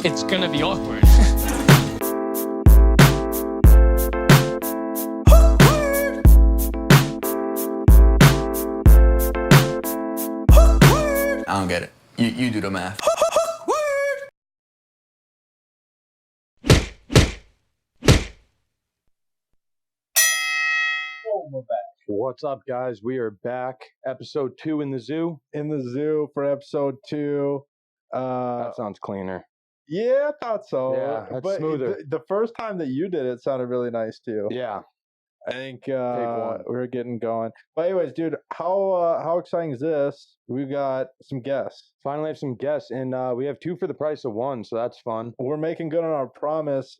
it's gonna be awkward. I don't get it. You do the math. We're back. What's up, guys? We are back. Episode 2 in the zoo. In the zoo for episode 2. That sounds cleaner. Yeah, I thought so. Yeah, that's but smoother. The first time that you did it sounded really nice too. Yeah. I think one. we're getting going. But anyways, dude, how exciting is this? We got some guests. Finally have some guests, and we have 2 for the price of 1, so that's fun. We're making good on our promise.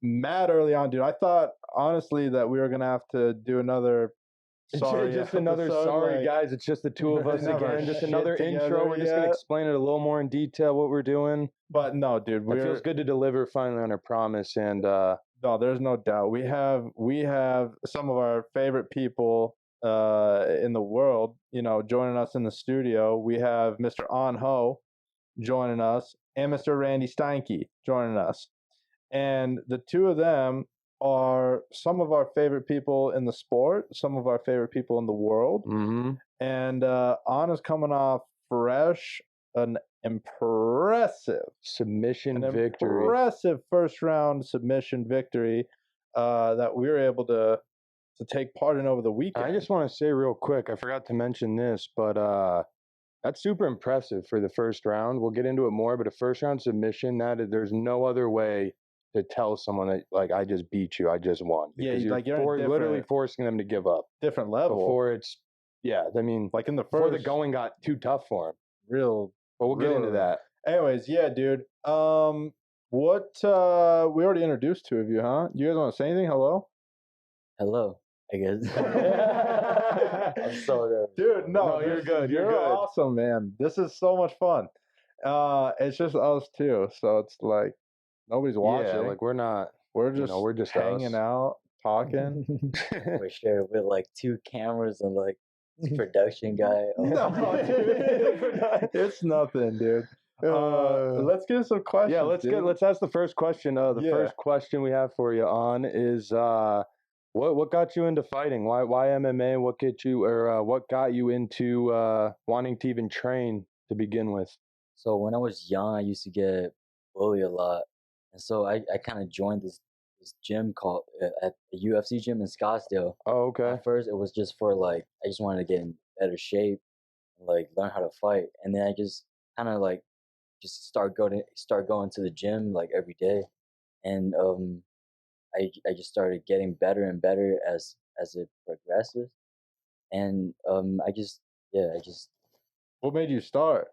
Mad early on, dude. I thought honestly that we were gonna have to do another. Sorry, just another sorry, guys. It's just the 2 of us again. Just another intro. We're just gonna explain it a little more in detail what we're doing. But no, dude, it feels good to deliver finally on our promise. And no, there's no doubt. We have some of our favorite people in the world, joining us in the studio. We have Mr. An Ho joining us and Mr. Randy Steinke joining us. And the 2 of them are some of our favorite people in the sport, some of our favorite people in the world. Mm-hmm. And An is coming off fresh, an impressive victory. Impressive first round submission victory that we were able to take part in over the weekend. I just want to say real quick, I forgot to mention this, but that's super impressive for the first round. We'll get into it more, but a first round submission, there's no other way to tell someone that, like, I just beat you, I just won. Because you're literally forcing them to give up. Different level. Before it's, like in the first. Before the going got too tough for him. But we'll get into that. Anyways, yeah, dude. What, we already introduced 2 of you, huh? You guys want to say anything? Hello? Hello, I guess. I'm so good. Dude, no, you're good. You're good. Awesome, man. This is so much fun. It's just us 2, so it's like nobody's watching. Yeah, like we're just hanging us. out, talking. For sure, with like 2 cameras and like production guy. No, dude, it's nothing, dude. Let's get some questions. Yeah, let's ask the first question. First question we have for you on is what got you into fighting? Why MMA? What got you into wanting to even train to begin with? So when I was young, I used to get bullied a lot, and so I kind of joined this gym called at the UFC gym in Scottsdale. Oh, okay. At first, it was just for like I just wanted to get in better shape, and like learn how to fight, and then I just kind of like just start going to the gym like every day, and I just started getting better and better as it progresses, and I just. What made you start?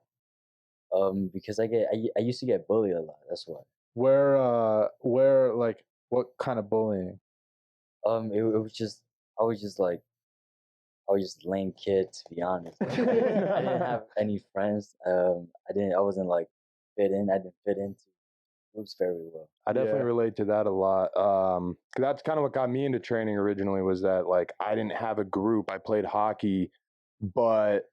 Because I used to get bullied a lot. That's why. Where like what kind of bullying? It was just I was just a lame kid, to be honest. I didn't have any friends. I wasn't like fit in. I didn't fit into groups very well. I definitely relate to that a lot. 'Cause that's kind of what got me into training originally, was that like I didn't have a group. I played hockey, but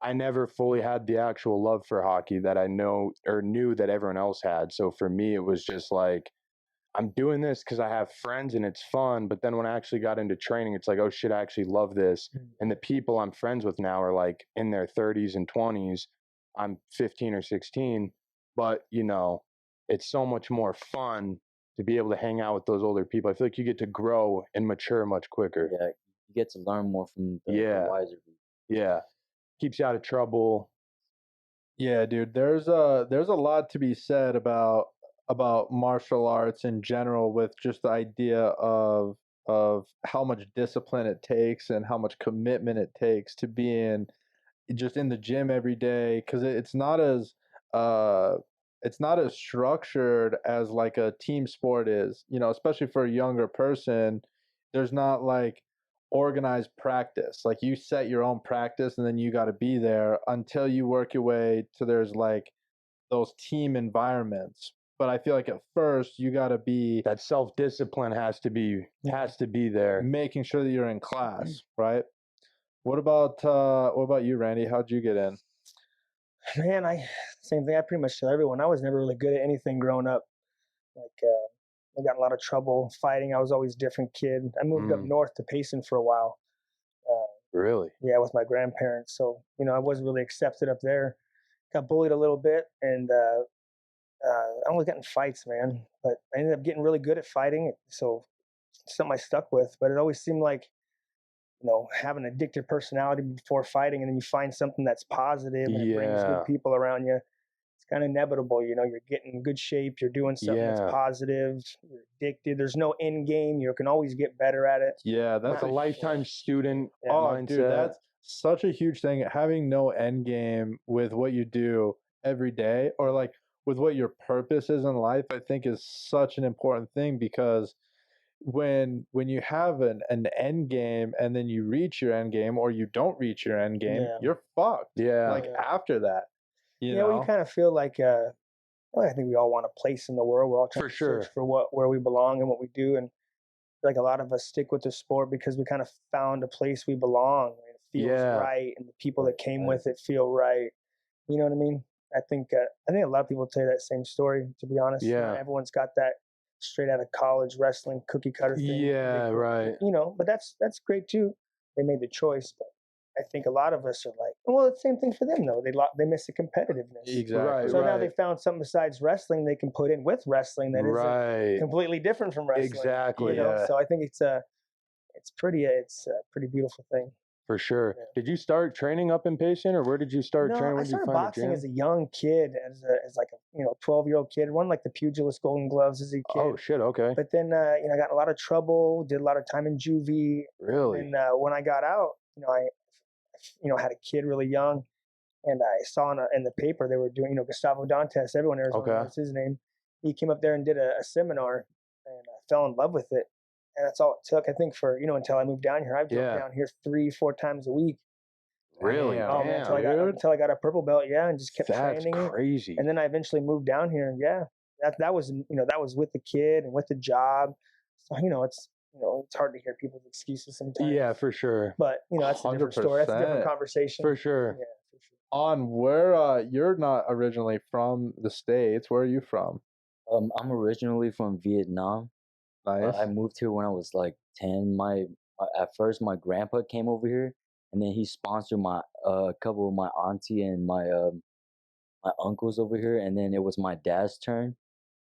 I never fully had the actual love for hockey that I knew that everyone else had. So for me, it was just like, I'm doing this because I have friends and it's fun. But then when I actually got into training, it's like, oh shit, I actually love this. And the people I'm friends with now are like in their 30s and 20s. I'm 15 or 16, but it's so much more fun to be able to hang out with those older people. I feel like you get to grow and mature much quicker. Yeah, you get to learn more from the wiser people. Yeah. Keeps you out of trouble. Yeah, dude. There's a lot to be said about martial arts in general, with just the idea of how much discipline it takes and how much commitment it takes to be in the gym every day, because it's not as structured as like a team sport is, especially for a younger person. There's not like organized practice. Like you set your own practice and then you got to be there until you work your way to there's like those team environments. But I feel like at first you got to be that self-discipline has to be there, making sure that you're in class, right? What about you, Randy? How'd you get in? Man, same thing. I pretty much tell everyone I was never really good at anything growing up. Like I got in a lot of trouble fighting. I was always a different kid. I moved up north to Payson for a while. Really? Yeah, with my grandparents. So I wasn't really accepted up there. Got bullied a little bit, and I only got in fights, man. But I ended up getting really good at fighting. So it's something I stuck with. But it always seemed like have an addictive personality before fighting, and then you find something that's positive and it brings good people around you. It's kind of inevitable, you're getting in good shape, you're doing something that's positive, you're addicted. There's no end game. You can always get better at it. Yeah, that's like a lifetime student mindset. Dude, that's such a huge thing. Having no end game with what you do every day, or like with what your purpose is in life, I think is such an important thing, because when you have an end game and then you reach your end game, or you don't reach your end game, you're fucked. After that, you know? Well, you kind of feel like I think we all want a place in the world. We're all trying to search for where we belong and what we do, and like a lot of us stick with the sport because we kind of found a place we belong, and it feels right, and the people that came with it feel right. You know what I mean? I think a lot of people tell you that same story, to be honest. Everyone's got that straight out of college wrestling cookie cutter thing. Right. But that's great too. They made the choice, but I think a lot of us are like, well, it's the same thing for them though. They miss the competitiveness. Exactly. So now they found something besides wrestling they can put in with wrestling that is completely different from wrestling. Exactly. So I think it's a pretty beautiful thing. For sure. Yeah. Did you start training up in Payson, or where did you start training? I started boxing as a young kid, as like a 12-year-old kid. Won like the pugilist Golden Gloves as a kid. Oh shit, okay. But then I got in a lot of trouble. Did a lot of time in juvie. Really? And when I got out, I had a kid really young, and I saw in the paper they were doing Gustavo Dantes. Everyone in Arizona knows his name. He came up there and did a seminar, and I fell in love with it. And that's all it took, I think, for until I moved down here. I've been down here 3-4 times a week. Really? Until I got a purple belt, and just kept training. That's crazy. And then I eventually moved down here, and that was that was with the kid and with the job. So it's hard to hear people's excuses sometimes. Yeah, for sure. But that's a different story. That's a different conversation. For sure. Yeah, for sure. On where you're not originally from the States. Where are you from? I'm originally from Vietnam. Nice. I moved here when I was like 10. At first my grandpa came over here, and then he sponsored my a couple of my auntie and my uncles over here, and then it was my dad's turn.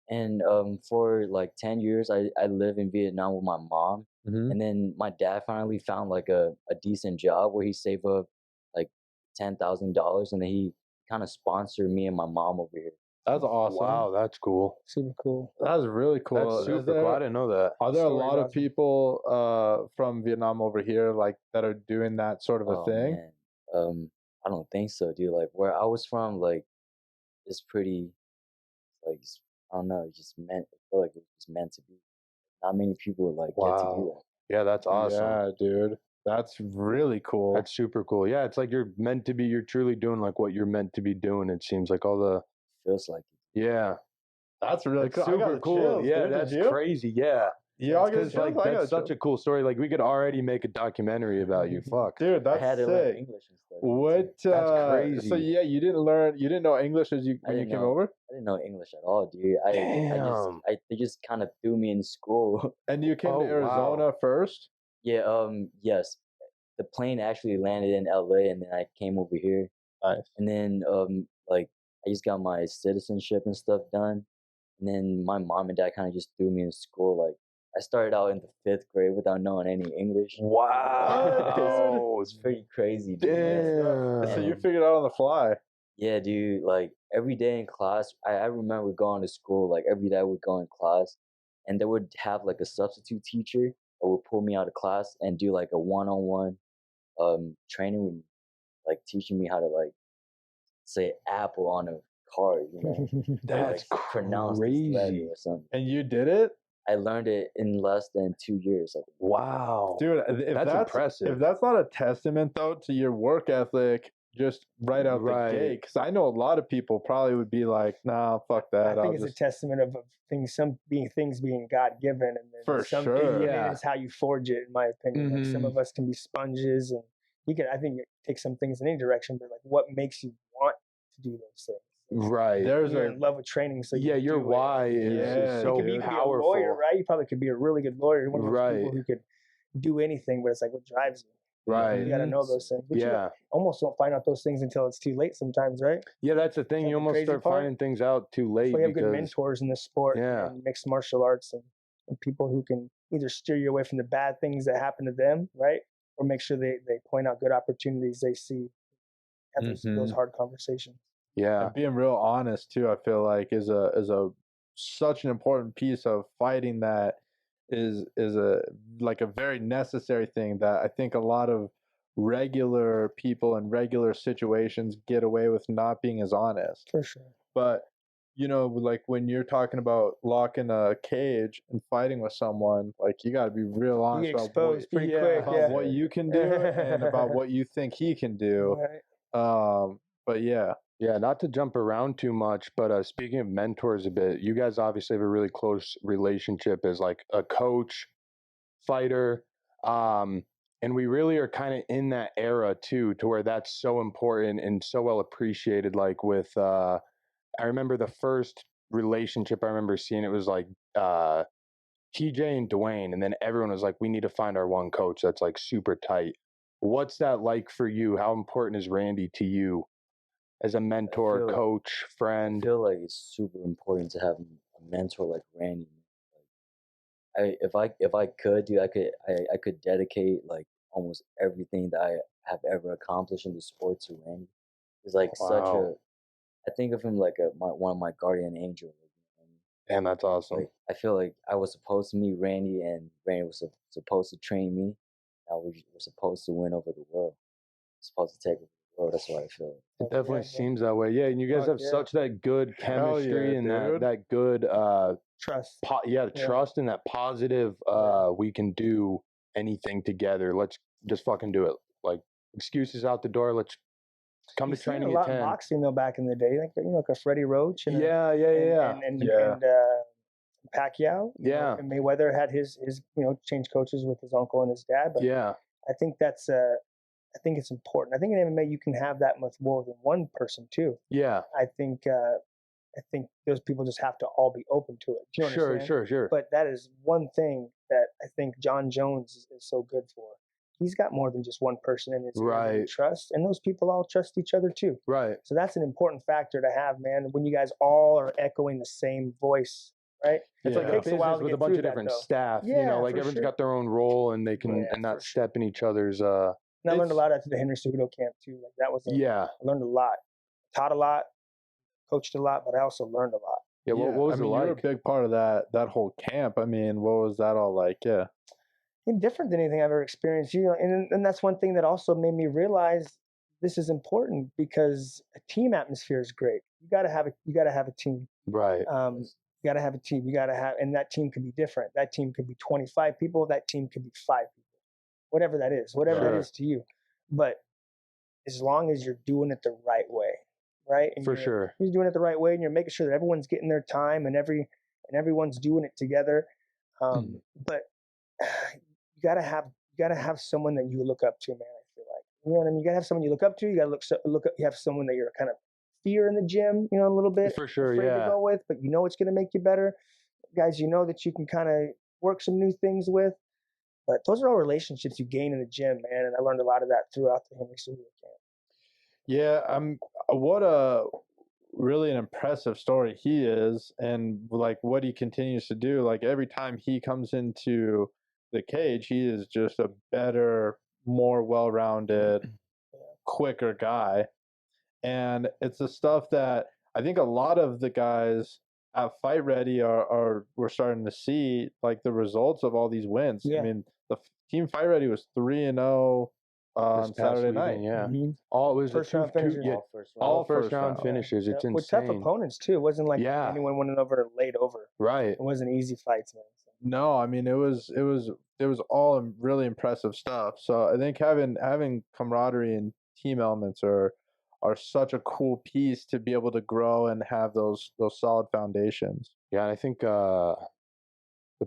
And for like 10 years I lived in Vietnam with my mom. And then my dad finally found like a decent job where he saved up like $10,000, and then he kind of sponsored me and my mom over here. That's awesome. Wow, that's cool. Super cool. That's really cool. That's super cool. I didn't know that. Are there a lot of people from Vietnam over here like that are doing that sort of a thing? Man. I don't think so, dude. Like where I was from, like it's pretty, like I don't know, I feel like it was meant to be. Not many people like get to do that. Yeah, that's awesome. Yeah, dude. That's really cool. That's super cool. Yeah, it's like you're truly doing like what you're meant to be doing. It seems like all the feels like it. Yeah. That's really cool. Super cool. Chills, yeah, dude. that's crazy. Yeah. Yeah, because like that's such a cool story. Like we could already make a documentary about you. Fuck, dude, that's I had to learn English and stuff. What? That's crazy. So yeah, you didn't know English when you came over? I didn't know English at all, dude. They just kind of threw me in school. And you came to Arizona first? Yeah. Yes. The plane actually landed in LA, and then I came over here. Nice. And then like I just got my citizenship and stuff done, and then my mom and dad kind of just threw me in school. Like I started out in the 5th grade without knowing any English. Wow. It's pretty crazy, dude. Damn. So you figured out on the fly. Yeah, dude. Like every day in class, I remember going to school. Like every day I would go in class, and they would have like a substitute teacher that would pull me out of class and do like a one-on-one training with me, like teaching me how to like say apple on a card, That's like, pronounce this letter or something. And you did it? I learned it in less than 2 years. Wow, dude, that's impressive. If that's not a testament though to your work ethic, just right out the gate, because I know a lot of people probably would be like, "Nah, fuck that." I think it's a testament of things, things being God given, and then for sure, it's how you forge it. In my opinion, like some of us can be sponges, and you can. I think take some things in any direction, but like what makes you want to do those things? Right. There's You're a in love with training, so you your do it. why is Yeah, You so could even be a powerful. lawyer, right? You probably could be a really good lawyer. You're one of those Right. people who could do anything, but it's like what drives you. Right. You got to know those things. But you Yeah. almost don't find out those things until it's too late sometimes, right? Yeah, that's the thing. That's You the almost crazy start part. finding things out too late So you have good because mentors in the sport Yeah. and mixed martial arts and people who can either steer you away from the bad things that happen to them, right? Or make sure they point out good opportunities they see. Have those hard conversations. yeah, and being real honest too, I feel like is a such an important piece of fighting that is a like a very necessary thing that I think a lot of regular people in regular situations get away with not being as honest. For sure. But you know, like when you're talking about locking a cage and fighting with someone, like you got to be real You honest get about exposed pretty quick. about Yeah. what you can do and about what you think he can do. Right. But yeah, yeah. Not to jump around too much, but speaking of mentors a bit, you guys obviously have a really close relationship as like a coach, fighter, and we really are kind of in that era too, to where that's so important and so well appreciated. Like with, I remember the first relationship I remember seeing, it was like TJ and Dwayne, and then everyone was like, we need to find our one coach that's like super tight. What's that like for you? How important is Randy to you as a mentor, coach, I friend? feel like it's super important to have a mentor like Randy. If I could, dude, I could dedicate like almost everything that I have ever accomplished in the sport to Randy. He's like such a. Wow. I think of him like one of my guardian angels. Damn, that's awesome. Like I feel like I was supposed to meet Randy, and Randy was supposed to train me. Now we're supposed to win over the world. Supposed to take over the world. That's what I feel. It definitely seems that way. Yeah, and you guys have such that good chemistry and that good Trust. Trust and that positive we can do anything together. Let's just fucking do it. Like excuses out the door. Let's come to training a lot at 10. in boxing though back in the day, like like a Freddie Roach and and Pacquiao. And Mayweather had his changed coaches with his uncle and his dad. But I think that's I think it's important. I think in MMA you can have that much more than one person too. Yeah. I think those people just have to all be open to it. Do you understand? Sure. But that is one thing that I think John Jones is so good for. He's got more than just one person in his ear that he trusts, and those people all trust each other too. Right. So that's an important factor to have, man. When you guys all are echoing the same voice, right? It's like a business with a bunch of different staff. Like everyone's got their own role, and they can and not step in each other's. And I learned a lot after the Henry Cejudo camp too. Like that was I learned a lot, taught a lot, coached a lot, but I also learned a lot. Yeah, what was it like? You were a big part of that whole camp. I mean, what was that all like? Yeah. Different than anything I've ever experienced, and that's one thing that also made me realize this is important because a team atmosphere is great. You got to have a team, right? You got to have a team. You got to have, and that team could be different. That team could be 25 people. That team could be 5 people, whatever that is that is to you. But as long as you're doing it the right way, right? And you're doing it the right way, and you're making sure that everyone's getting their time and everyone's doing it together. But you gotta have someone that you look up to, man. I feel like what I mean. You gotta have someone you look up to. You gotta look up. You have someone that you're kind of fear in the gym, a little bit for sure, afraid to go with, but it's gonna make you better, guys. That you can kind of work some new things with. But those are all relationships you gain in the gym, man. And I learned a lot of that throughout the Henry Cejudo camp. Yeah, what a really an impressive story he is, and like what he continues to do. Like every time he comes into the cage, he is just a better, more well-rounded, quicker guy. And it's the stuff that I think a lot of the guys at Fight Ready we're starting to see, like the results of all these wins. I mean, the team Fight Ready was 3-0 on Saturday night. Yeah, all it was first round finishes. All first round finishes. It's insane. With tough opponents too. It wasn't like anyone went over and laid over. Right. It wasn't easy fights, man. No, I mean it was all really impressive stuff. So I think having camaraderie and team elements are such a cool piece to be able to grow and have those solid foundations. Yeah, and I think the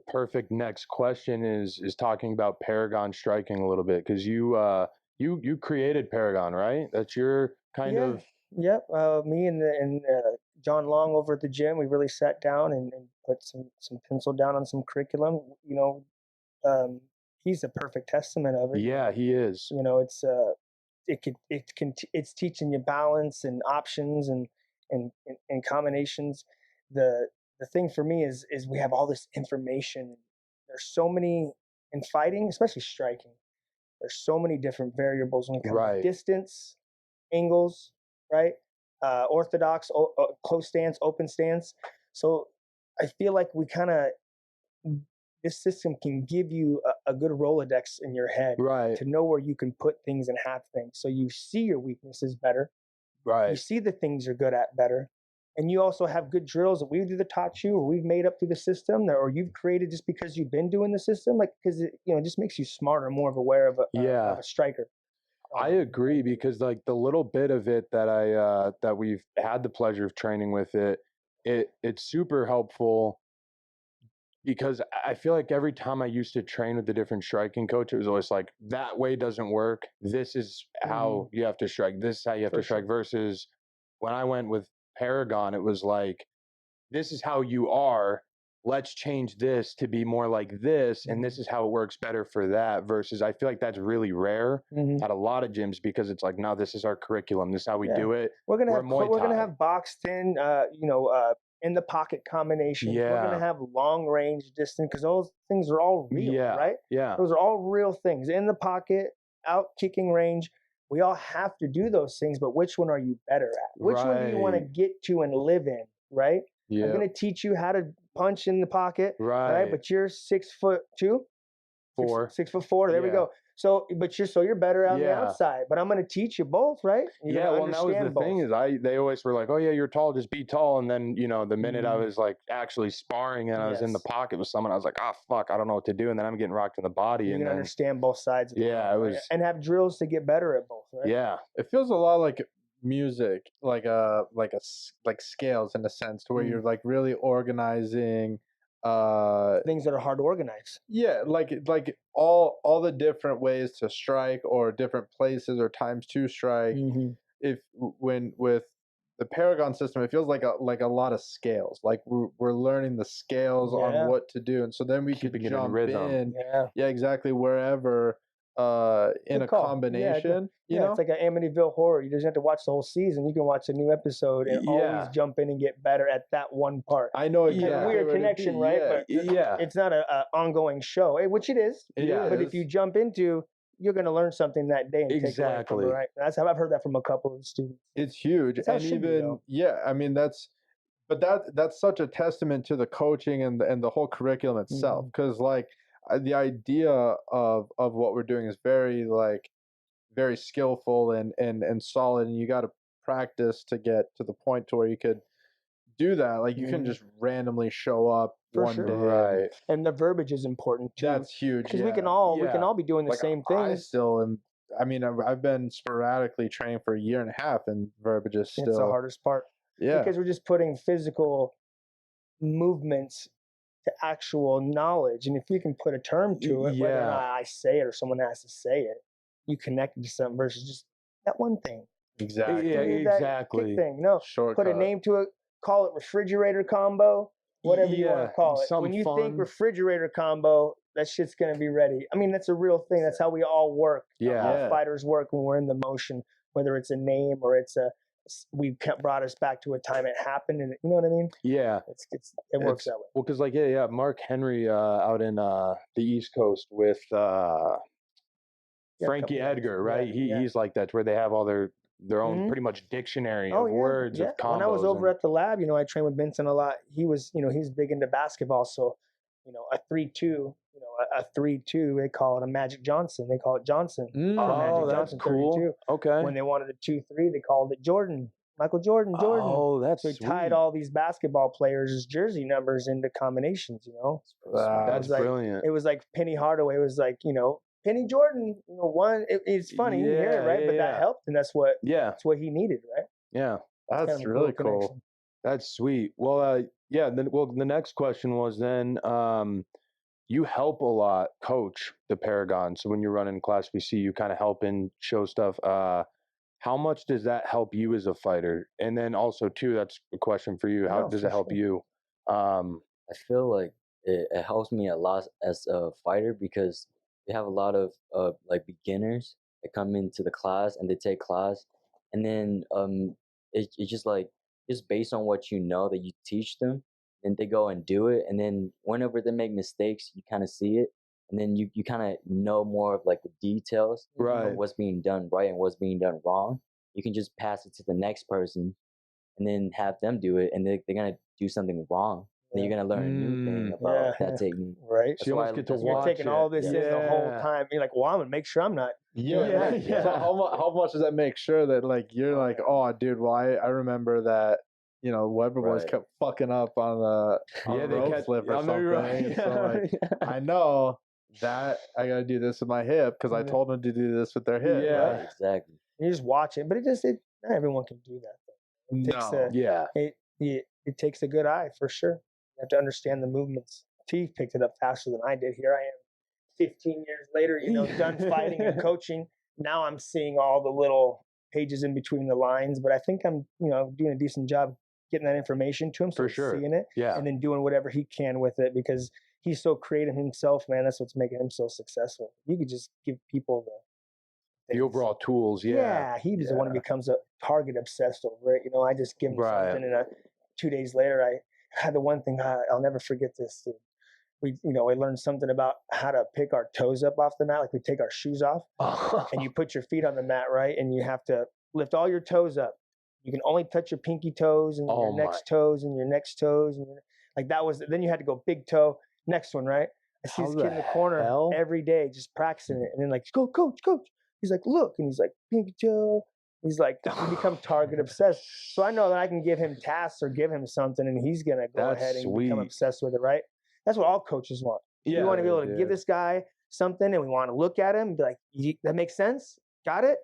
perfect next question is talking about Paragon Striking a little bit, because you created Paragon, right? That's your kind of Yep. Me and John Long over at the gym, we really sat down and put some pencil down on some curriculum. He's a perfect testament of it. Yeah, he is. It's teaching you balance and options and combinations. The thing for me is we have all this information. There's so many in fighting, especially striking. There's so many different variables when it comes to Right. distance, angles, right? Orthodox, close stance, open stance. So I feel like we kind of this system can give you a good Rolodex in your head Right. to know where you can put things and have things. So you see your weaknesses better. You Right. see the things you're good at better. And you also have good drills that we've either taught you or we've made up through the system or you've created just because you've been doing the system. Like, because it just makes you smarter, more of aware of Yeah. a striker. I agree because like the little bit of it that that we've had the pleasure of training with it's super helpful because I feel like every time I used to train with a different striking coach, it was always like that way doesn't work. This is how you have to strike. This is how you have For to strike. sure. Versus when I went with Paragon, it was like this is how you are. Let's change this to be more like this, and this is how it works better for that. Versus, I feel like that's really rare at a lot of gyms because it's like, no, this is our curriculum. This is how we do it. We're gonna We're have Muay we're gonna Thai. have boxed in, in the pocket combinations. We're Yeah. gonna have long range distance because those things are all real, Yeah. right? Yeah. Those are all real things in the pocket, out kicking range. We all have to do those things, but which one are you better at? Which one do you want to Right. get to and live in, right? I'm Yeah. gonna teach you how to punch in the pocket, right? Right. But you're 6'2", 4. 6'4". There we Yeah. go. So, but you're better on the Yeah. outside. But I'm going to teach you both, right? You're Yeah, gonna well, and that was the understand thing both. is they always were like, oh yeah, you're tall, just be tall. And then the minute I was like actually sparring and I was in the Yes. pocket with someone, I was like, oh fuck, I don't know what to do. And then I'm getting rocked in the body. You And can then understand both sides. Of the yeah, world, it right? was and have drills to get better at both, right? yeah. It feels a lot like music, like scales in a sense, to where you're like really organizing Things that are hard to organize. yeah, like all the different ways to strike or different places or times to strike. If when with the Paragon system, it feels like a lot of scales. Like we're learning the scales on Yeah. what to do, and so then we could Keeping it in jump rhythm. in, Yeah. exactly, wherever in Good a call. combination. Yeah, it's like an Amityville horror. You just have to watch the whole season. You can watch a new episode and always Yeah. jump in and get better at that one part. I know It's exactly a weird what it'd connection, be. right? Yeah, But Yeah. it's not a ongoing show, which it is. it Yeah. But if is. you jump into, you're going to learn something that day and take away from Exactly. it, right? That's how I've heard that from a couple of students. It's huge, That's how it and should be, even though. yeah, I mean but that's such a testament to the coaching and the whole curriculum itself, because like the idea of what we're doing is very skillful and solid, and you got to practice to get to the point to where you could do that. Like you can just randomly show up For one sure. day. Right. And the verbiage is important too. That's huge. Because Yeah. we can all Yeah. be doing the Like same I things. still am. I mean, I've been sporadically training for a year and a half, and verbiage is still It's the hardest part. Yeah. Because we're just putting physical movements to actual knowledge. And if you can put a term to it, whether or Yeah. not I say it or someone has to say it, you connect it to something versus just that one thing. Exactly. Yeah, You need that exactly. kick thing. No, Shortcut. put a name to it, call it refrigerator combo, whatever you want Yeah, to call it. something When you think fun. refrigerator combo, that shit's going to be ready. I mean, that's a real thing. That's how we all work. Yeah. All Yeah. fighters work when we're in the motion, whether it's a name or it's brought us back to a time it happened. And you know what I mean? Yeah. It works that way. Well, because like yeah, Mark Henry out in the East Coast with Frankie couple Edgar, names. right? Yeah. He's like that, where they have all their own pretty much dictionary of words of combos. When I was over at the lab, I trained with Vincent a lot. He was, he's big into basketball. So, a 3-2, a 3-2, they call it a Magic Johnson. They call it Johnson. For Oh, Magic that's Johnson, cool. 32. Okay. When they wanted a 2-3, they called it Jordan. Michael Jordan. Oh, that's So he sweet. tied all these basketball players' jersey numbers into combinations, That's like, brilliant. It was like Penny Hardaway was like, Penny Jordan, one. It's funny, you hear it, right? But that helped, and that's what he needed, right? Yeah. It's That's kind of a really cool. connection. That's sweet. Well, the next question was then, you help a lot coach the Paragon. So when you're running Class BC, you kind of help and show stuff. how much does that help you as a fighter? And then also too, that's a question for you. How No, does for it help sure. you? I feel like it helps me a lot as a fighter because we have a lot of like beginners that come into the class and they take class, and then it's just like just based on what you know that you teach them, and they go and do it, and then whenever they make mistakes, you kind of see it, and then you kind of know more of like the details Right. of what's being done right and what's being done wrong. You can just pass it to the next person and then have them do it, and they're gonna do something wrong. Then you're gonna learn a new thing about that technique. Right. That's So you why almost get to that's You're why- watch taking all this in the whole Yeah. time. You're like, well, I'm gonna make sure I'm not. Yeah. Yeah. So how much does that make sure that like you're like, oh, dude, well, I remember that. You know, Weber boys Right. kept fucking up on the Yeah, they rope kept- flip or I know something. you're right. So like, I know that I gotta do this with my hip because I told them to do this with their hip. Yeah. Right, exactly. You just watch it, but not everyone can do that. Though. It takes No. Yeah. it takes a good eye for sure. You have to understand the movements. T picked it up faster than I did. Here I am, 15 years later, done fighting and coaching. Now I'm seeing all the little pages in between the lines, but I think I'm, doing a decent job getting that information to him, so For he's sure. seeing it, Yeah. and then doing whatever he can with it because he's so creative himself, man. That's what's making him so successful. You could just give people The things. overall tools. Yeah. He's the one who becomes a target obsessed over it. I just give him Right. something, and 2 days later, I had the one thing I'll never forget this. We learned something about how to pick our toes up off the mat, like we take our shoes off, and you put your feet on the mat, right, and you have to lift all your toes up. You can only touch your pinky toes and your next toes and your next toes, and like that was. Then you had to go big toe, next one, right? I see this kid in the corner every day just practicing it, and then like, go, coach. He's like, look, and he's like, pinky toe. He's like, you become target obsessed. So I know that I can give him tasks or give him something, and he's gonna go ahead and become obsessed with it, right? That's what all coaches want. Yeah, we want to be able to give this guy something, and we want to look at him and be like, that makes sense? Got it?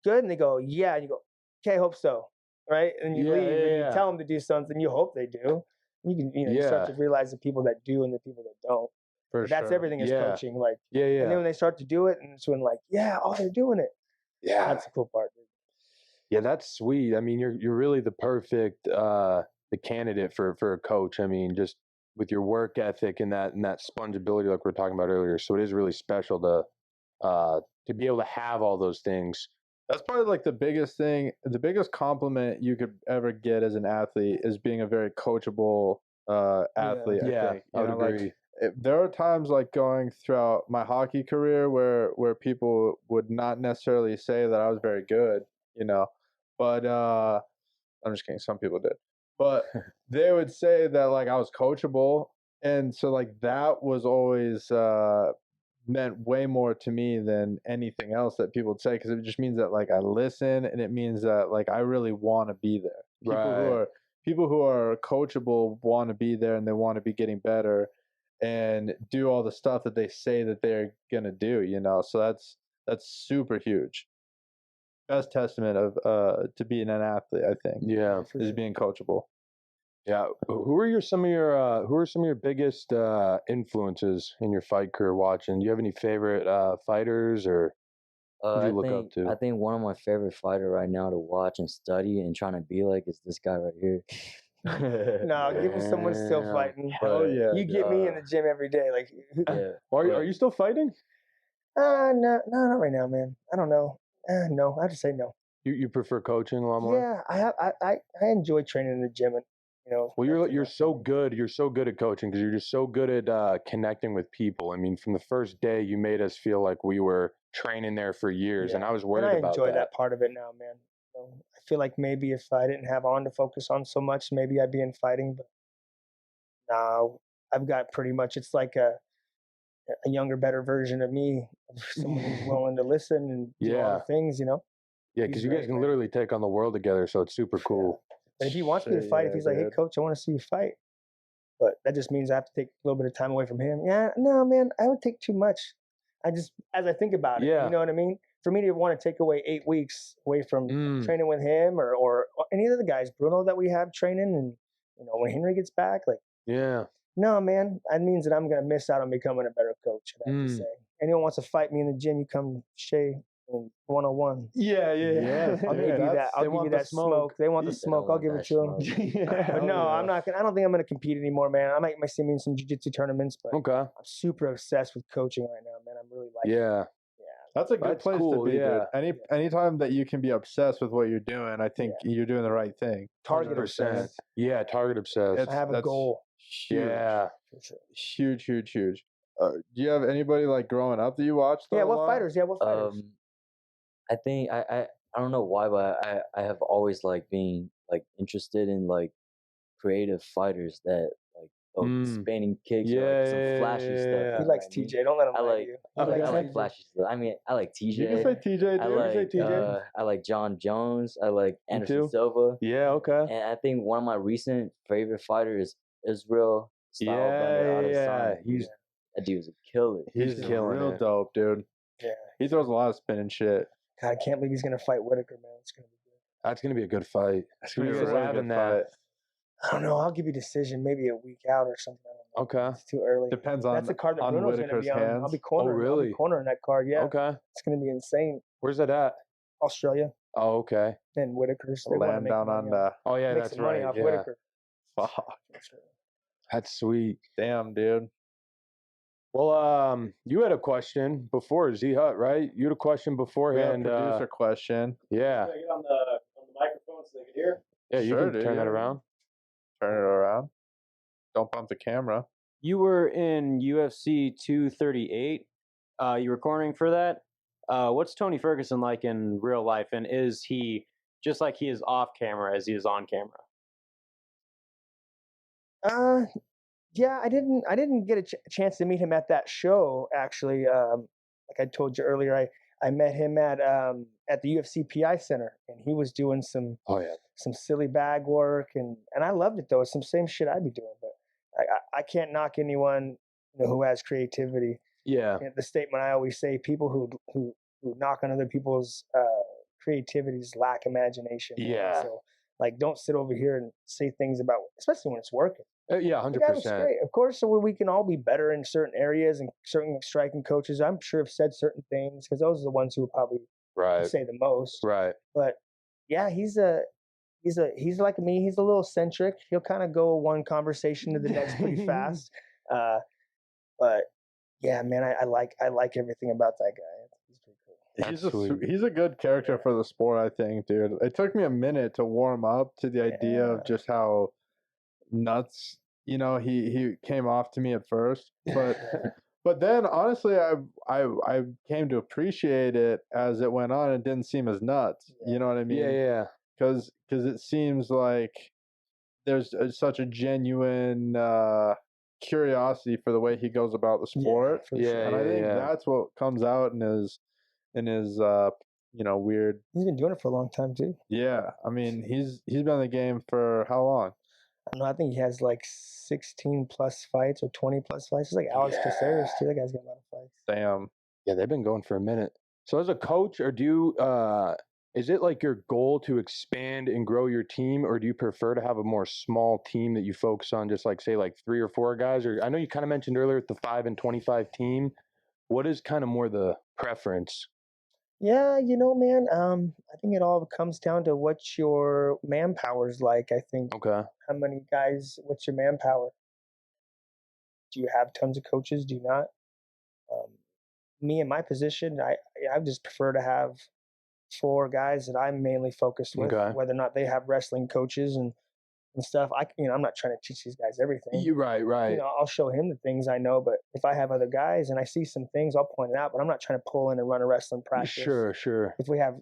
Good? And they go, yeah. And you go, okay, hope so, right? And you leave, and you tell them to do something. You hope they do. You can, you start to realize the people that do and the people that don't. For That's sure. everything is coaching. Like, Yeah. and then when they start to do it, and it's when like, they're doing it. Yeah. That's the cool part, dude. Yeah, that's sweet. I mean, you're really the perfect the candidate for a coach. I mean, just with your work ethic and that spongeability like we were talking about earlier. So it is really special to be able to have all those things. That's probably like the biggest thing, the biggest compliment you could ever get as an athlete is being a very coachable athlete. I think. I would agree. There are times like going throughout my hockey career where people would not necessarily say that I was very good, but I'm just kidding. Some people did, but they would say that like I was coachable, and so like that was always meant way more to me than anything else that people would say because it just means that like I listen and it means that like I really want to be there. People who are coachable want to be there and they want to be getting better and do all the stuff that they say that they're gonna do. So that's super huge. Best testament of to being an athlete, I think. Yeah, is being coachable. Yeah. Who are some of your biggest influences in your fight career watching? Do you have any favorite fighters or who do you look up to? I think one of my favorite fighter right now to watch and study and trying to be like is this guy right here. No, give me someone still fighting. Hell yeah. You get me in the gym every day. Like, Yeah. Are you still fighting? no, not right now, man. I don't know. No, I have to say no. You prefer coaching a lot more? Yeah, I enjoy training in the gym, and Well, you're so good. You're so good at coaching because you're just so good at connecting with people. I mean, from the first day, you made us feel like we were training there for years, and I was worried about that. I enjoy that part of it now, man. I feel like maybe if I didn't have On to focus on so much, maybe I'd be in fighting. But now I've got pretty much. It's like a younger, better version of me, someone who's willing to listen and do all the things, Yeah, because you guys can literally take on the world together, so it's super cool. But if he wants me to fight, if he's like, hey, coach, I want to see you fight. But that just means I have to take a little bit of time away from him. Yeah, no, man, I would take too much. As I think about it, you know what I mean? For me to want to take away 8 weeks away from training with him or any of the guys, Bruno, that we have training, and, when Henry gets back, like, no, man, that means that I'm going to miss out on becoming a better coach, I have to say. Anyone wants to fight me in the gym, you come, Shay, in 101. Yeah, I'll give you that. I'll give you that smoke. They want the They don't smoke. I'll want give that it to them. smoke. But no, I'm not gonna. I don't think I'm gonna compete anymore, man. I might see me in some jiu-jitsu tournaments, but Okay. I'm super obsessed with coaching right now, man. I'm really liking it. Yeah. That's a good That's place cool, to be, yeah. dude. Anytime that you can be obsessed with what you're doing, I think you're doing the right thing. Target 100%. obsessed. Yeah, target obsessed. I have a That's goal. Huge. Yeah. For sure. Huge. Do you have anybody like growing up that you watched? Yeah, a what lot? fighters? Yeah, what fighters? I think I don't know why, but I have always like been like interested in like creative fighters that like spinning kicks or like some flashy stuff. He you know likes what I mean? TJ. Don't let him I lie to like you. I He like, likes I like TJ. flashy stuff. I mean, I like TJ. You can say TJ, dude. I like you can say TJ. I like John Jones. I like Anderson too. Silva. Yeah, okay. And I think one of my recent favorite fighters is Israel Stylebender Yeah. Adesanya. That dude was a killer. He's killing real it. dope, dude. Yeah. He throws a lot of spinning shit. God, I can't believe he's gonna fight Whitaker, man. It's gonna be good. That's gonna be a good fight. That's Who gonna you be a guys really having good that? fight. I don't know. I'll give you a decision maybe a week out or something. I don't know. Okay. It's too early. Depends on That's the card that on Bruno's gonna Whitaker's be on. hands. I'll be cornering. I'll really? be cornering that card. Yeah. Okay. It's gonna be insane. Where's that at? Australia Oh, okay. and Whitaker's. They wanna Land make down money on off, Oh yeah, make that's some money right. off Yeah. Whitaker. Fuck. That's sweet. Damn, dude. Well, you had a question before Z Hut, right? You had a question We have a beforehand. producer question. Yeah. Can I get on the microphone so they can hear? Yeah, you Sure, can dude, turn that yeah. around. Turn it around. Don't bump the camera. You were in UFC 238. You were cornering for that. What's Tony Ferguson like in real life, and is he just like he is off camera as he is on camera? Yeah, I didn't get a chance to meet him at that show actually. Like I told you earlier, I met him at the UFC PI Center, and he was doing some silly bag work, and I loved it though. It's some same shit I'd be doing, but I can't knock anyone who has creativity. Yeah. And the statement I always say: people who knock on other people's creativities lack imagination. man. Yeah. So like, don't sit over here and say things about, especially when it's working. Yeah, The guy was 100%. great. Of course, so we can all be better in certain areas, and certain striking coaches, I'm sure, have said certain things because those are the ones who probably Right. say the most. Right. But yeah, he's like me. He's a little eccentric. He'll kind of go one conversation to the next pretty fast. But yeah, man, I like everything about that guy. He's pretty cool. He's a good character for the sport, I think, dude. It took me a minute to warm up to the idea of just how nuts, he came off to me at first. But then honestly, I came to appreciate it as it went on. It didn't seem as nuts. You know what I mean? Yeah. Because it seems like there's such a genuine curiosity for the way he goes about the sport. Yeah. And I think that's what comes out in his weird. He's been doing it for a long time too. Yeah, I mean, he's been in the game for how long? I don't know. I think he has like 16 plus fights or 20 plus fights. It's like Alex Caceres too. That guy's got a lot of fights. Damn. Yeah, they've been going for a minute. So as a coach, or do you is it like your goal to expand and grow your team, or do you prefer to have a more small team that you focus on, just like say like 3 or 4 guys? Or I know you kind of mentioned earlier the 5 and 25 team. What is kind of more the preference? Yeah, man, I think it all comes down to what your manpower's like. I think Okay. how many guys, what's your manpower? Do you have tons of coaches? Do you not? Me in my position, I just prefer to have 4 guys that I'm mainly focused with, Okay. whether or not they have wrestling coaches and stuff. I'm not trying to teach these guys everything. You're right. I'll show him the things I know, but if I have other guys and I see some things, I'll point it out. But I'm not trying to pull in and run a wrestling practice. Sure. If we have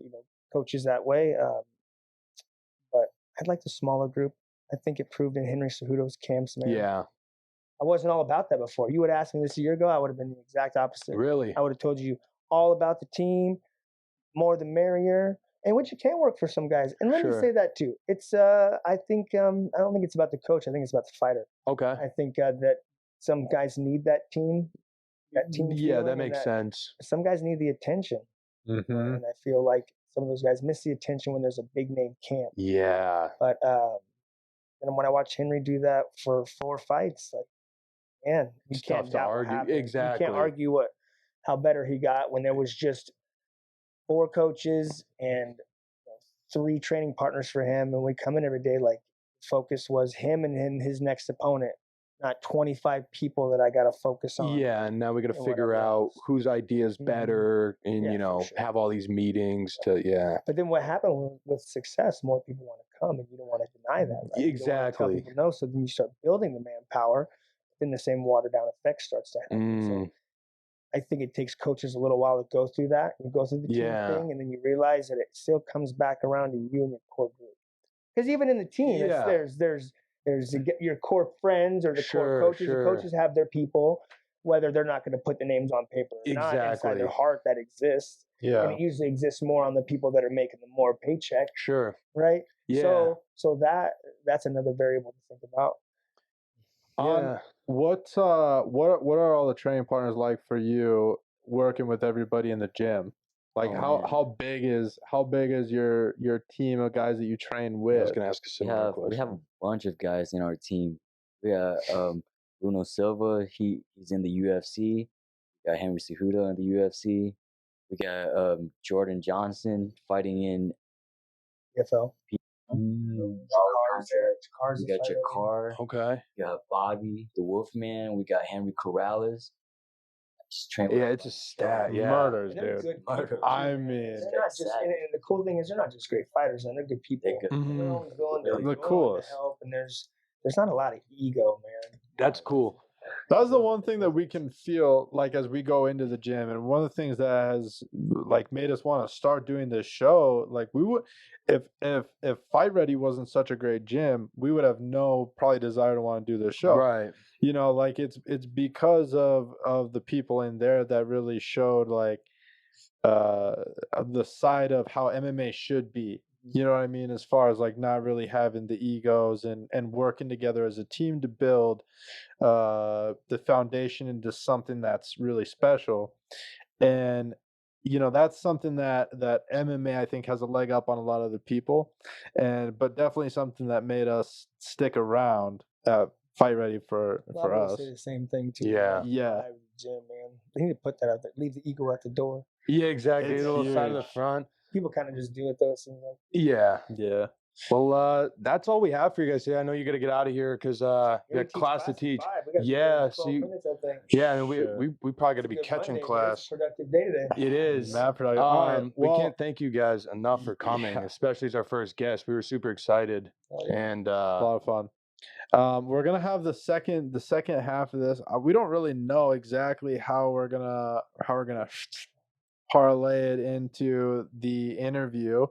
coaches that way, but I'd like the smaller group. I think it proved in Henry Cejudo's camps, man. Yeah. I wasn't all about that before. You would ask me this a year ago, I would have been the exact opposite. Really? I would have told you all about the team, more the merrier, and which it can work for some guys. And let me say that too. It's I think I don't think it's about the coach. I think it's about the fighter. Okay. I think that some guys need that team. Yeah, that makes sense. Some guys need the attention, Mm-hmm. and I feel like some of those guys miss the attention when there's a big name camp. Yeah. But and when I watch Henry do that for 4 fights, like, man, you can't tough to argue. Exactly. You can't argue how better he got when there was just 4 coaches and 3 training partners for him, and we come in every day like focus was him and his next opponent, not 25 people that I got to focus on. Yeah, and now we got to and figure whatever out else. whose idea is better, and Yeah, you for know, sure. have all these meetings to But then what happened with success? More people want to come, and you don't want to deny that, right? You don't wanna Exactly. tell people no, so then you start building the manpower. Then the same watered down effect starts to happen. So I think it takes coaches a little while to go through that. You go through the team Yeah. thing, and then you realize that it still comes back around to you and your core group. Because even in the team, Yeah. there's your core friends or the core coaches. Sure. The coaches have their people, whether they're not going to put the names on paper or not. Inside Exactly. their heart, that exists. And Yeah. it usually exists more on the people that are making the more paycheck, Sure. right? Yeah. So that's another variable to think about. Yeah. What are all the training partners like for you working with everybody in the gym? Like Oh, man. how big is your team of guys that you train I with? was gonna ask a similar We have question. a bunch of guys in our team. We got Bruno Silva. He's in the UFC. We got Henry Cejudo in the UFC. We got Jordan Johnson fighting in PFL. We got Jakar. Okay. We got Bobby the Wolfman. We got Henry Corrales. Just train with Yeah, a it's a bunch of stat. Yeah. Murders, And they're dude. good Murder. people, too, I man. mean, They're not just, and the cool thing is they're not just great fighters, and they're good people. They're good. And they're Mhm. always willing to, Really The willing to coolest. help, and there's not a lot of ego, man. That's cool. That's the one thing that we can feel like as we go into the gym, and one of the things that has like made us want to start doing this show. Like we would, if Fight Ready wasn't such a great gym, we would have no probably desire to want to do this show. Right. You know, like it's because of the people in there that really showed like the side of how MMA should be. You know what I mean? As far as like not really having the egos and working together as a team to build the foundation into something that's really special. And you know, that's something that MMA I think has a leg up on a lot of the people, but definitely something that made us stick around at Fight Ready for us. Say the same thing too. Yeah. Yeah. Gym, man. They need to put that out there. Leave the ego at the door. Yeah, exactly. It's A little side of the huge. front. People kind of just do it though. It seems like. Yeah. Yeah. Well, that's all we have for you guys today. I know you got to get out of here because we got class to teach. Yeah, so minutes, I think. yeah, and Sure. we probably got to be Good catching Monday, man. class. It's a productive day today. It is. Mad productive. All right, We well, can't thank you guys enough for coming, yeah. especially as our first guest. We were super excited, Oh, yeah. and a lot of fun. We're gonna have the second half of this. We don't really know exactly how we're gonna parlay it into the interview,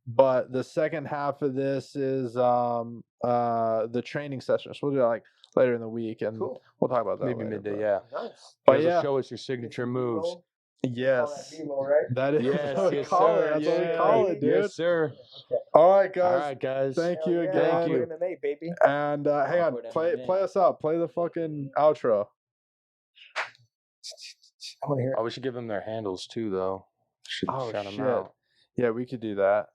but the second half of this is the training session. So we'll do that like later in the week, and Cool. we'll talk about that maybe later, midday. but- Yeah, Nice. But you guys will yeah, show us your signature moves. yes, B-roll, right? that is Yes, what we yes, call it. sir. That's what we Yeah. call it, dude. Yes, sir. Okay. All right, guys. All right, guys. Thank Hell you yeah. again. Thank you. MMA, baby. And hang on, Awkward play MMA. us out. Play the fucking outro. I want to hear it. Oh, we should give them their handles too, though. Should Oh shout shit. them out. Yeah, we could do that.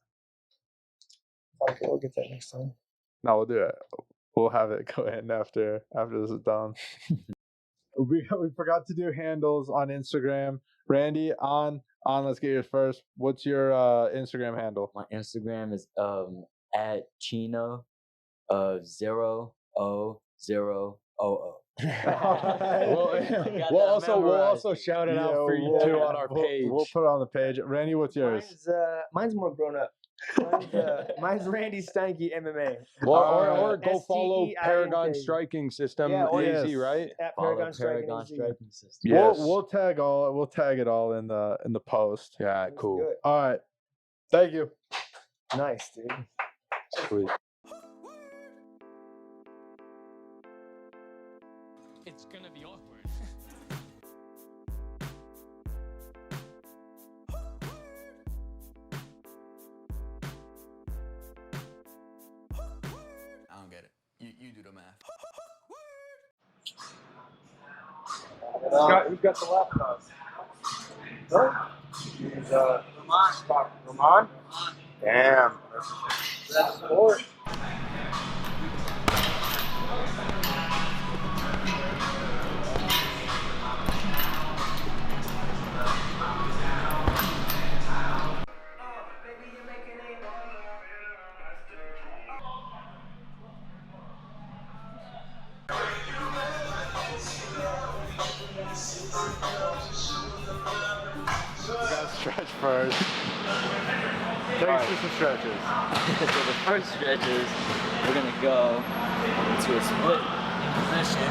Okay, we'll get that next time. No, we'll do it. We'll have it go in after this is done. we forgot to do handles on Instagram. Randy, on. Let's get yours first. What's your Instagram handle? My Instagram is at Chino 00000. We'll also shout it out for you too on our page. We'll put it on the page. Randy, what's yours? Mine's more grown up. Mine's Randy Steinke MMA. Or go follow STEINK. Paragon Striking System. Yeah, or AZ, yes. right? At Follow Paragon Striking. Paragon Striking System. Yes. We'll tag it all in the post. Yeah, Let's cool. do it. All right. Thank you. Nice, dude. Sweet. It's gonna be awkward. I don't get it. You do the math. Who's got the laptop? Ramon. Damn. That's sport. stretch first. Take us through some stretches. So the first stretch is we're gonna go into a split position,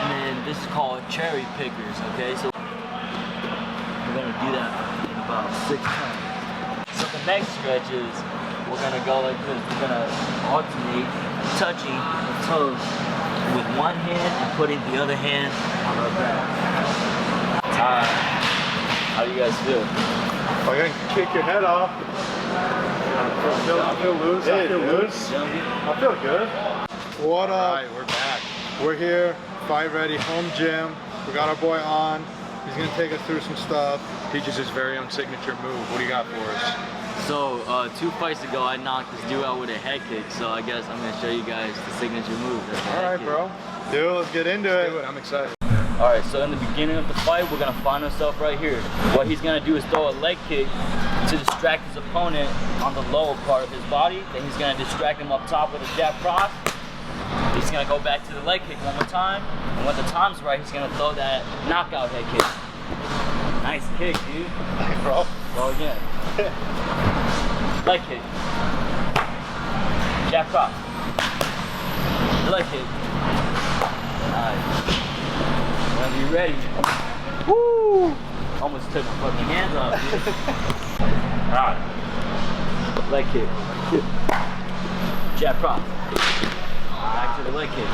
and then this is called cherry pickers. Okay, so we're gonna do that in about 6 times. So the next stretch is we're gonna go like this. We're gonna alternate touching the toes with one hand and putting the other hand on our back. How do you guys feel? I'm gonna kick your head off. I feel loose. I feel loose. I feel good. What up? All right, we're back. We're here, fight ready, home gym. We got our boy on. He's gonna take us through some stuff. Teaches his very own signature move. What do you got for us? So 2 fights ago, I knocked this dude out with a head kick. So I guess I'm gonna show you guys the signature move. All right, bro. Dude, let's get into it. Do it. I'm excited. All right, so in the beginning of the fight, we're gonna find ourselves right here. What he's gonna do is throw a leg kick to distract his opponent on the lower part of his body. Then he's gonna distract him up top with a jab cross. He's gonna go back to the leg kick one more time. And when the time's right, he's gonna throw that knockout head kick. Nice kick, dude. Hey, bro. Go again. Leg kick. Jab cross. Leg kick. Nice. Whenever you're ready. Woo! Almost took my fucking hands off, dude. Alright. Leg kick. Jab cross. Back to the leg kick.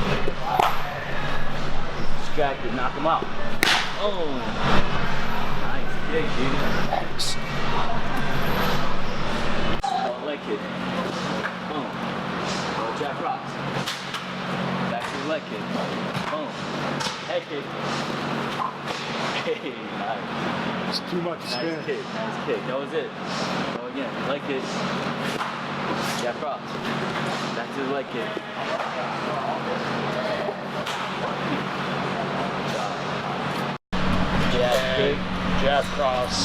Distracted, knock him out. Oh. Nice kick, dude. Leg kick. Boom. Jab cross. Back to the leg kick. Boom. Head kick. Hey, nice. It's too much spin. Nice kick. Nice kick. That was it. Go again. Leg kick. Jab cross. Back to the leg kick. Jab kick. Jab cross.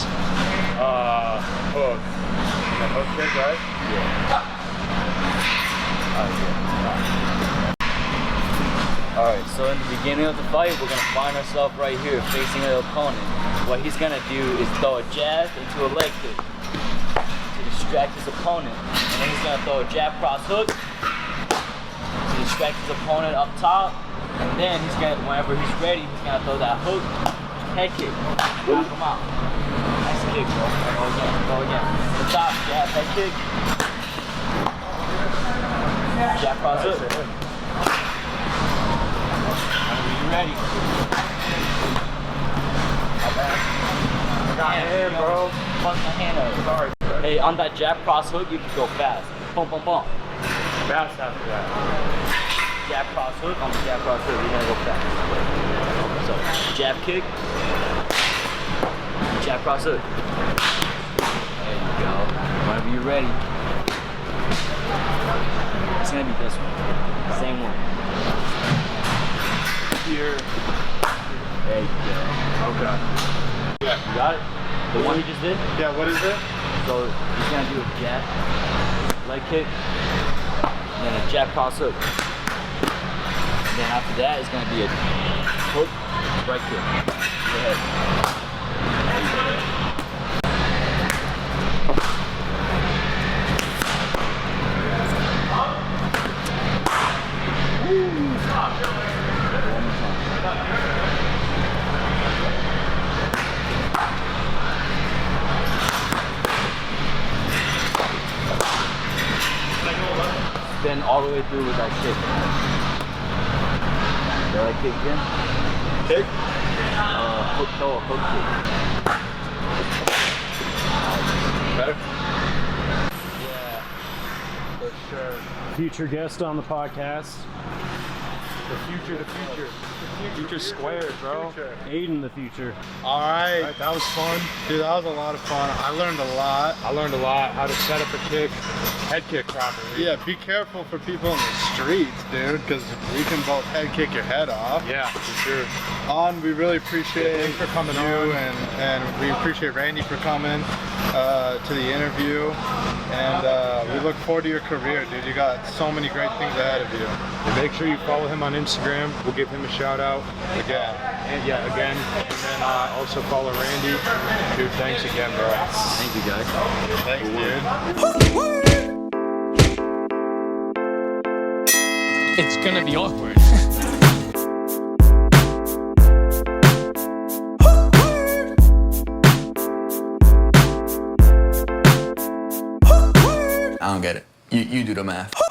Hook. Hook kick, right? Yeah. Alright, so in the beginning of the fight, we're going to find ourselves right here facing the opponent. What he's going to do is throw a jab into a leg kick to distract his opponent. And then he's going to throw a jab cross hook to distract his opponent up top. And then he's going to, whenever he's ready, he's going to throw that hook, head kick, knock him out. Nice kick, bro. Go again, go again. To the top, jab, head kick. Jab cross hook. Ready. I got hand, bro. Fuck my hand out. Sorry. Hey, on that jab cross hook, you can go fast. Boom, boom, boom. Fast after that. Jab cross hook, on the jab cross hook, you're gonna go fast. So, jab kick. Jab cross hook. There you go. Whenever you're ready. It's gonna be this one. Same one. Here. There you go. Okay. Yeah. You got it? The one you just did? Yeah, what is it? So he's gonna do a jab, leg kick, and then a jab cross hook. And then after that it's gonna be a hook, right kick. Go ahead. Spin all the way through with that kick. The leg kick again. Kick? Hook toe, hook kick. Better? Yeah. For sure. Future guest on the podcast, The future. Future squared, bro. Aiden the future. All right, that was fun. Dude, that was a lot of fun. I learned a lot. I learned a lot how to set up a kick, head kick properly. Yeah, be careful for people in the streets, dude, because we can both head kick your head off. Yeah, for sure. We really appreciate thanks for coming you on. and we appreciate Randy for coming to the interview. And we look forward to your career, dude. You got so many great things ahead of you. And make sure you follow him on Instagram. We'll give him a shout out. Again. And yeah, again. And then also follow Randy. Dude, thanks again, bro. Thank you, guys. Thanks, dude. It's gonna be awkward. I don't get it. You do the math.